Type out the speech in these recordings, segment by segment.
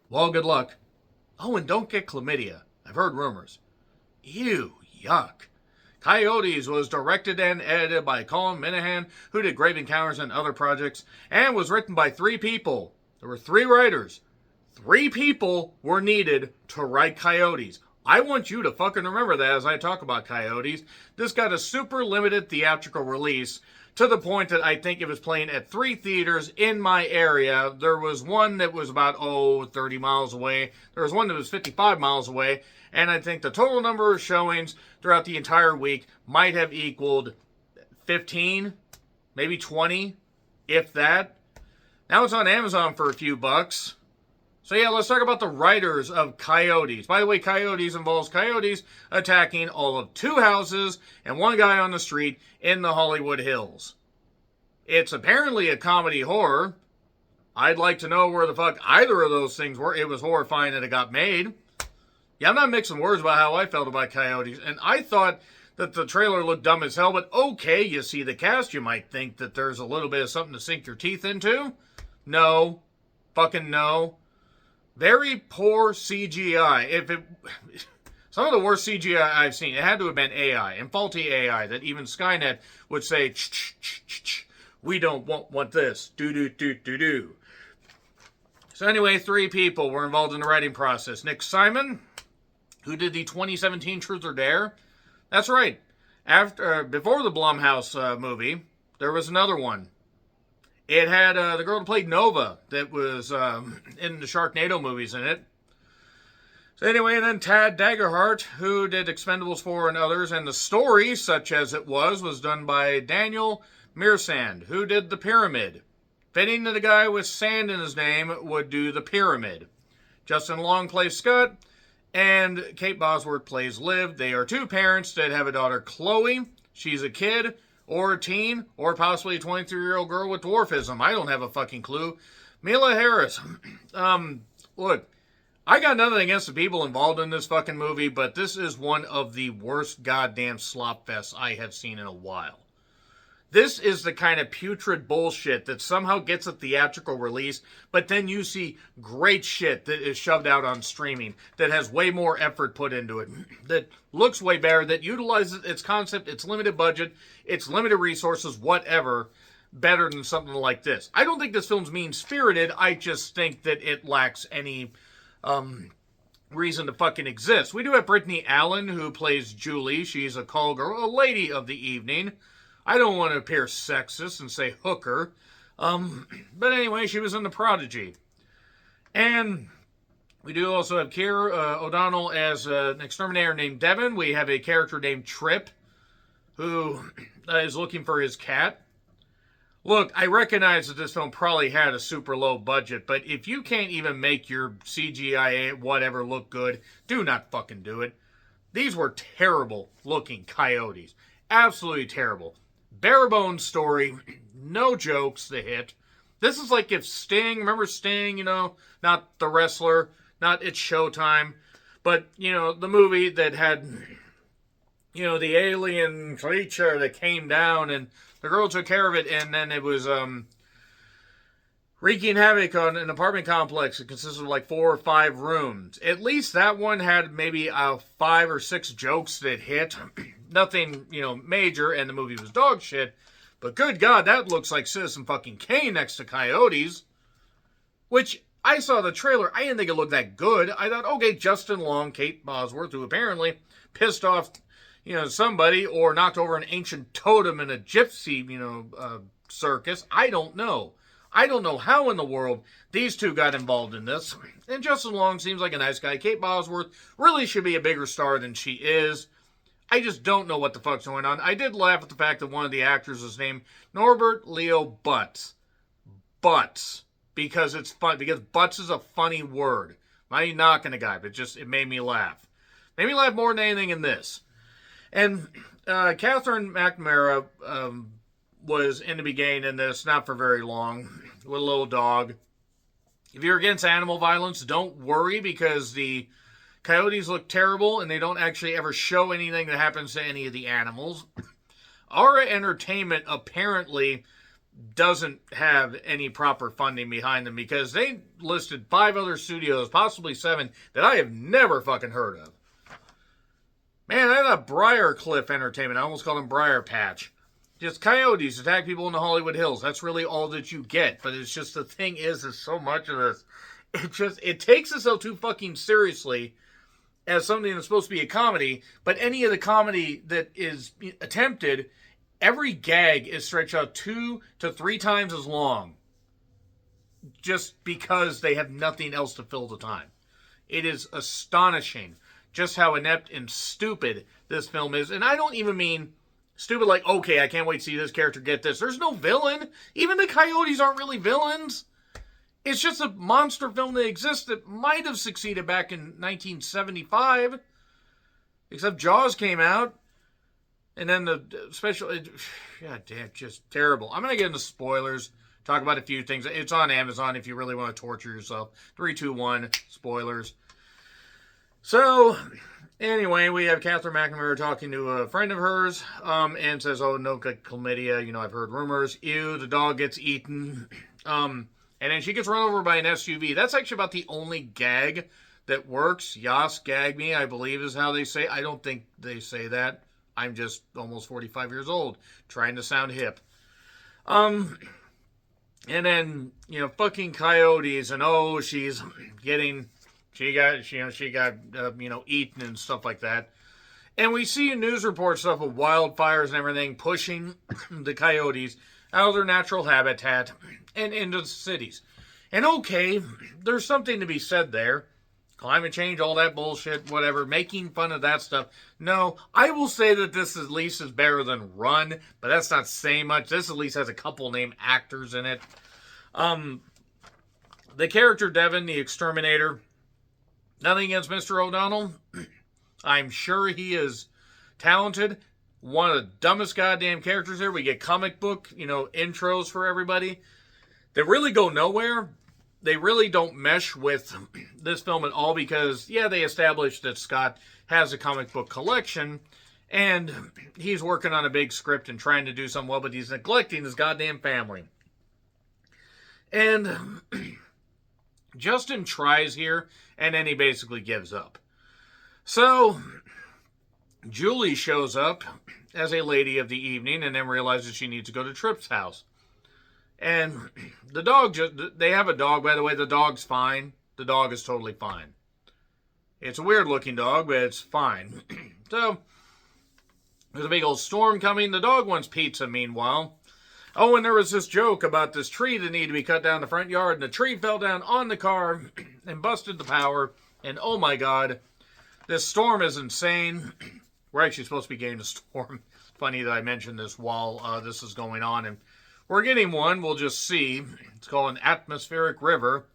Well, good luck. Oh, and don't get chlamydia. I've heard rumors. Ew, yuck. Coyotes was directed and edited by Colin Minahan, who did Grave Encounters and other projects, and was written by three people. There were three writers. Three people were needed to write Coyotes. I want you to fucking remember that as I talk about Coyotes. This got a super limited theatrical release to the point that I think it was playing at three theaters in my area. There was one that was about, 30 miles away. There was one that was 55 miles away. And I think the total number of showings throughout the entire week might have equaled 15, maybe 20, if that. Now it's on Amazon for a few bucks. So yeah, let's talk about the writers of Coyotes. By the way, Coyotes involves coyotes attacking all of two houses and one guy on the street in the Hollywood Hills. It's apparently a comedy horror. I'd like to know where the fuck either of those things were. It was horrifying that it got made. Yeah, I'm not mixing words about how I felt about Coyotes. And I thought that the trailer looked dumb as hell, but okay, you see the cast, you might think that there's a little bit of something to sink your teeth into. No. Fucking no. Very poor CGI. Some of the worst CGI I've seen, it had to have been AI, and faulty AI, that even Skynet would say, we don't want this. Do. So anyway, three people were involved in the writing process. Nick Simon, who did the 2017 Truth or Dare. That's right. Before the Blumhouse movie, there was another one. It had the girl who played Nova that was in the Sharknado movies in it. So anyway, and then Tad Daggerhart, who did Expendables 4 and others, and the story, such as it was done by Daniel Mearsand, who did The Pyramid. Fitting that a guy with sand in his name would do The Pyramid. Justin Long plays Scott, and Kate Bosworth plays Liv. They are two parents that have a daughter, Chloe. She's a kid, or a teen, or possibly a 23-year-old girl with dwarfism. I don't have a fucking clue. Mila Harris. Look, I got nothing against the people involved in this fucking movie, but this is one of the worst goddamn slop fests I have seen in a while. This is the kind of putrid bullshit that somehow gets a theatrical release, but then you see great shit that is shoved out on streaming that has way more effort put into it, that looks way better, that utilizes its concept, its limited budget, its limited resources, whatever, better than something like this. I don't think this film's mean-spirited. I just think that it lacks any reason to fucking exist. We do have Brittany Allen, who plays Julie. She's a call girl, a lady of the evening. I don't want to appear sexist and say hooker. But anyway, she was in The Prodigy. And we do also have Keir O'Donnell as an exterminator named Devin. We have a character named Trip, who is looking for his cat. Look, I recognize that this film probably had a super low budget, but if you can't even make your CGI whatever look good, do not fucking do it. These were terrible looking coyotes. Absolutely terrible. Bare bones story, no jokes, the hit. This is like if Sting, remember Sting, not the wrestler, not It's Showtime, but, the movie that had, the alien creature that came down and the girl took care of it, and then it was wreaking havoc on an apartment complex that consisted of like 4 or 5 rooms. At least that one had maybe 5 or 6 jokes that hit. Nothing, major, and the movie was dog shit. But good God, that looks like Citizen fucking Kane next to Coyotes. Which, I saw the trailer, I didn't think it looked that good. I thought, okay, Justin Long, Kate Bosworth, who apparently pissed off, somebody, or knocked over an ancient totem in a gypsy, circus. I don't know. I don't know how in the world these two got involved in this. And Justin Long seems like a nice guy. Kate Bosworth really should be a bigger star than she is. I just don't know what the fuck's going on. I did laugh at the fact that one of the actors is named Norbert Leo Butts. Butts. Because it's fun. Because Butts is a funny word. I'm not knocking the guy, but it made me laugh. Made me laugh more than anything in this. And Catherine McNamara was in the beginning in this, not for very long, with a little dog. If you're against animal violence, don't worry, because the coyotes look terrible, and they don't actually ever show anything that happens to any of the animals. Aura Entertainment apparently doesn't have any proper funding behind them, because they listed 5 other studios, possibly 7, that I have never fucking heard of. Man, I thought Briarcliff Entertainment, I almost called them Briar Patch. Just coyotes attack people in the Hollywood Hills. That's really all that you get. But it's just, the thing is so much of this, it takes itself too fucking seriously as something that's supposed to be a comedy. But any of the comedy that is attempted, every gag is stretched out 2 to 3 times as long. Just because they have nothing else to fill the time. It is astonishing just how inept and stupid this film is. And I don't even mean stupid like, okay, I can't wait to see this character get this. There's no villain. Even the Coyotes aren't really villains. It's just a monster film that exists that might have succeeded back in 1975. Except Jaws came out. And then the special... God damn, just terrible. I'm going to get into spoilers. Talk about a few things. It's on Amazon if you really want to torture yourself. 3, 2, 1, spoilers. So... Anyway, we have Catherine McNamara talking to a friend of hers, and says, oh, no chlamydia, I've heard rumors. Ew, the dog gets eaten. And then she gets run over by an SUV. That's actually about the only gag that works. Yas, gag me, I believe is how they say. I don't think they say that. I'm just almost 45 years old, trying to sound hip. And then, fucking coyotes, and oh, she's getting... She got eaten and stuff like that. And we see in news reports stuff of wildfires and everything pushing the coyotes out of their natural habitat and into the cities. And okay, there's something to be said there. Climate change, all that bullshit, whatever, making fun of that stuff. No, I will say that this at least is better than Run, but that's not saying much. This at least has a couple named actors in it. The character Devin, the exterminator... Nothing against Mr. O'Donnell. I'm sure he is talented. One of the dumbest goddamn characters here. We get comic book, intros for everybody that really go nowhere. They really don't mesh with this film at all because, yeah, they established that Scott has a comic book collection and he's working on a big script and trying to do something well, but he's neglecting his goddamn family. And Justin tries here, and then he basically gives up. So, Julie shows up as a lady of the evening and then realizes she needs to go to Tripp's house. And the dog, they have a dog, by the way, the dog's fine. The dog is totally fine. It's a weird looking dog, but it's fine. So, there's a big old storm coming. The dog wants pizza meanwhile. Oh, and there was this joke about this tree that needed to be cut down in the front yard, and the tree fell down on the car and busted the power. And oh my God, this storm is insane. We're actually supposed to be getting a storm. Funny that I mentioned this while this is going on, and we're getting one. We'll just see. It's called an atmospheric river.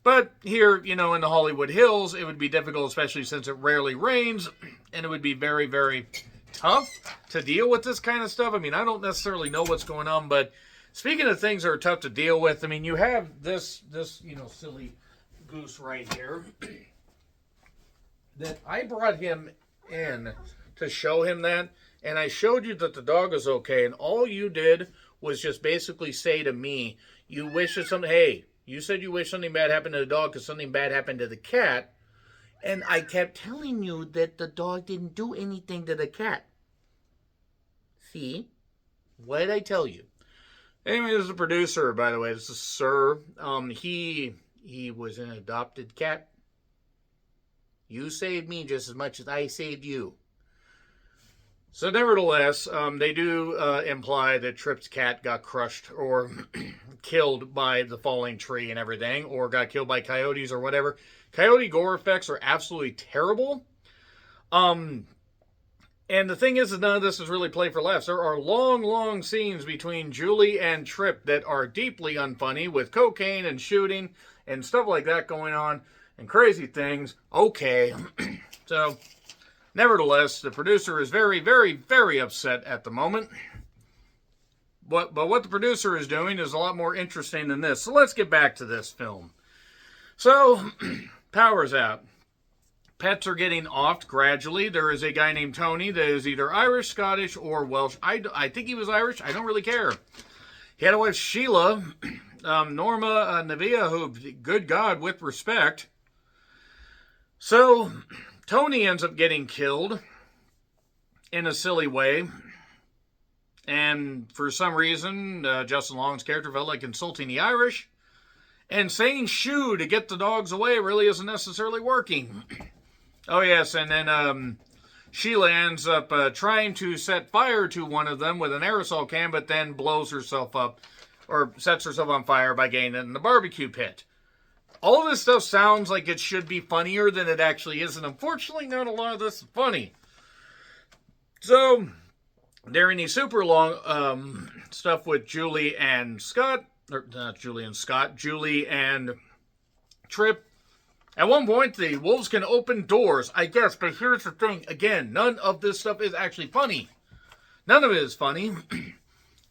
But here, in the Hollywood Hills, it would be difficult, especially since it rarely rains, and it would be very, very tough to deal with this kind of stuff. I mean, I don't necessarily know what's going on, but speaking of things that are tough to deal with, I mean, you have this silly goose right here that I brought him in to show him that, and I showed you that the dog is okay, and all you did was just basically say to me, you wish that something, hey, you said you wish something bad happened to the dog because something bad happened to the cat, and I kept telling you that the dog didn't do anything to the cat. See? What did I tell you? Anyway, this is the producer, by the way. This is Sir. He was an adopted cat. You saved me just as much as I saved you. So nevertheless, they do imply that Tripp's cat got crushed or killed by the falling tree and everything, or got killed by coyotes or whatever. Coyote gore effects are absolutely terrible. And the thing is that none of this is really played for laughs. There are long, long scenes between Julie and Tripp that are deeply unfunny with cocaine and shooting and stuff like that going on and crazy things. Okay. So, nevertheless, the producer is very, very, very upset at the moment. But what the producer is doing is a lot more interesting than this. So let's get back to this film. So, power's out. Pets are getting offed gradually. There is a guy named Tony that is either Irish, Scottish, or Welsh. I think he was Irish. I don't really care. He had a wife, Sheila, Norma Navia, who, good God, with respect. So, Tony ends up getting killed in a silly way. And for some reason, Justin Long's character felt like insulting the Irish. And saying shoo to get the dogs away really isn't necessarily working. Oh, yes, and then Sheila ends up trying to set fire to one of them with an aerosol can, but then blows herself up, or sets herself on fire by getting it in the barbecue pit. All this stuff sounds like it should be funnier than it actually is, and unfortunately not a lot of this is funny. So, during the super long stuff with Julie and Scott, or not Julie and Scott, Julie and Trip, at one point the wolves can open doors, I guess, but here's the thing, again, none of this stuff is actually funny. None of it is funny.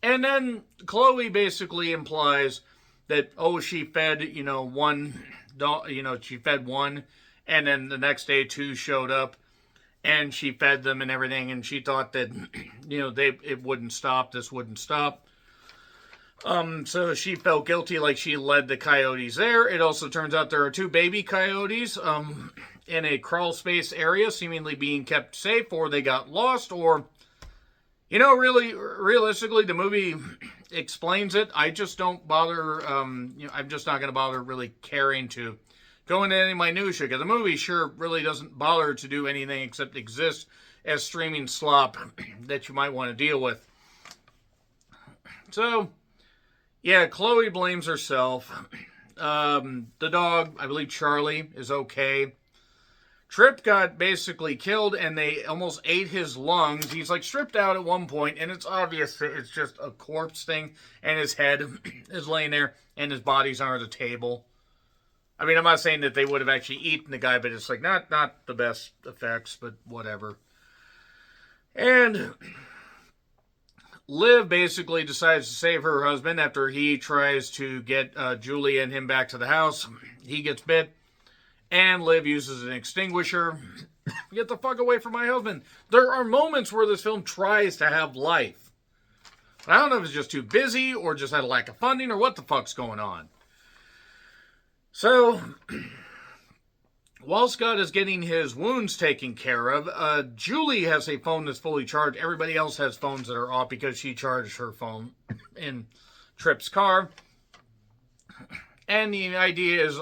And then Chloe basically implies that, oh, she fed, one dog, she fed one, and then the next day two showed up, and she fed them and everything, and she thought that, it wouldn't stop, this wouldn't stop. So she felt guilty, like she led the coyotes there. It also turns out there are two baby coyotes, in a crawl space area, seemingly being kept safe, or they got lost, or, really, realistically, the movie explains it. I just don't bother, I'm just not going to bother really caring to go into any minutia, because the movie sure really doesn't bother to do anything except exist as streaming slop that you might want to deal with. So, yeah, Chloe blames herself. The dog, I believe Charlie, is okay. Trip got basically killed, and they almost ate his lungs. He's like stripped out at one point, and it's obvious that it's just a corpse thing, and his head is laying there, and his body's under the table. I mean, I'm not saying that they would have actually eaten the guy, but it's like not the best effects, but whatever. And Liv basically decides to save her husband after he tries to get Julie and him back to the house. He gets bit, and Liv uses an extinguisher. Get the fuck away from my husband. There are moments where this film tries to have life. I don't know if it's just too busy, or just had a lack of funding, or what the fuck's going on. So, while Scott is getting his wounds taken care of, Julie has a phone that's fully charged. Everybody else has phones that are off because she charged her phone in Tripp's car. And the idea is,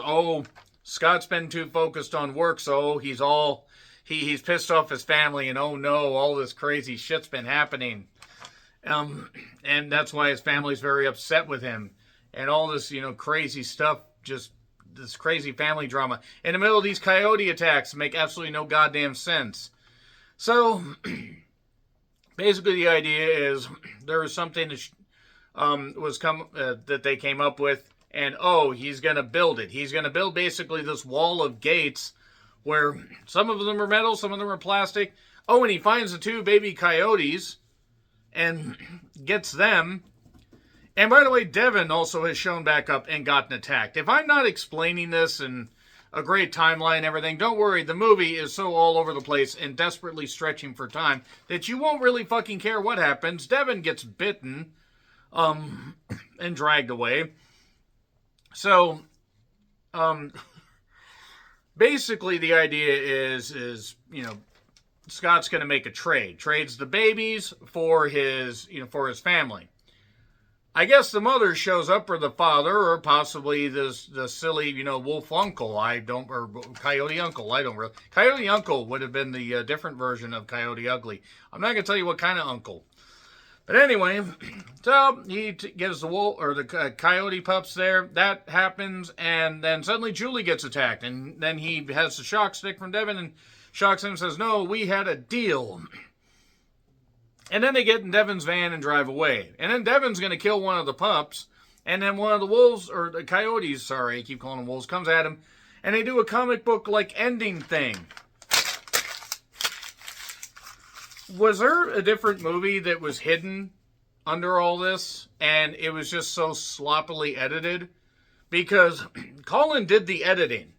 Scott's been too focused on work, so he's pissed off his family, and oh no, all this crazy shit's been happening. And that's why his family's very upset with him. And all this, crazy stuff, just this crazy family drama in the middle of these coyote attacks make absolutely no goddamn sense. So, basically the idea is there was something that that they came up with, and he's going to build it. He's going to build basically this wall of gates where some of them are metal, some of them are plastic. And he finds the two baby coyotes and gets them. And by the way, Devin also has shown back up and gotten attacked. If I'm not explaining this in a great timeline and everything, don't worry. The movie is so all over the place and desperately stretching for time that you won't really fucking care what happens. Devin gets bitten and dragged away. So, basically the idea is Scott's going to make a trade. Trades the babies for his family. I guess the mother shows up, or the father, or possibly the silly, wolf uncle. Or coyote uncle. Coyote uncle would have been the different version of Coyote Ugly. I'm not going to tell you what kind of uncle. But anyway, so he gives the wolf, or the coyote pups there. That happens, and then suddenly Julie gets attacked. And then he has the shock stick from Devin and shocks him and says, "No, we had a deal." And then they get in Devin's van and drive away. And then Devin's going to kill one of the pups. And then one of the wolves, or the coyotes, sorry, I keep calling them wolves, comes at him. And they do a comic book-like ending thing. Was there a different movie that was hidden under all this? And it was just so sloppily edited? Because Colin did the editing.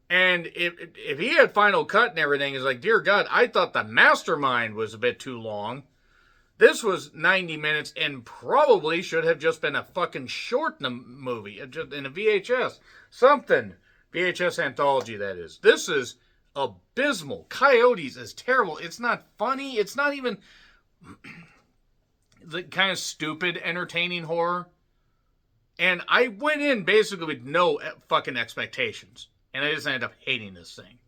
And if he had Final Cut and everything, it's like, dear God, I thought the Mastermind was a bit too long. This was 90 minutes and probably should have just been a fucking short movie, just in a VHS. Something. VHS anthology, that is. This is abysmal. Coyotes is terrible. It's not funny. It's not even the kind of stupid, entertaining horror. And I went in basically with no fucking expectations. And I just ended up hating this thing.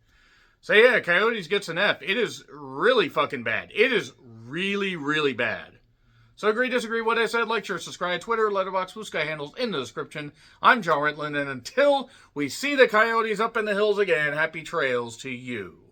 So yeah, Coyotes gets an F. It is really fucking bad. It is really, really bad. So agree, disagree, what I said, like, share, subscribe, Twitter, Letterboxd, Blue Sky handles in the description. I'm John Ritland, and until we see the Coyotes up in the hills again, happy trails to you.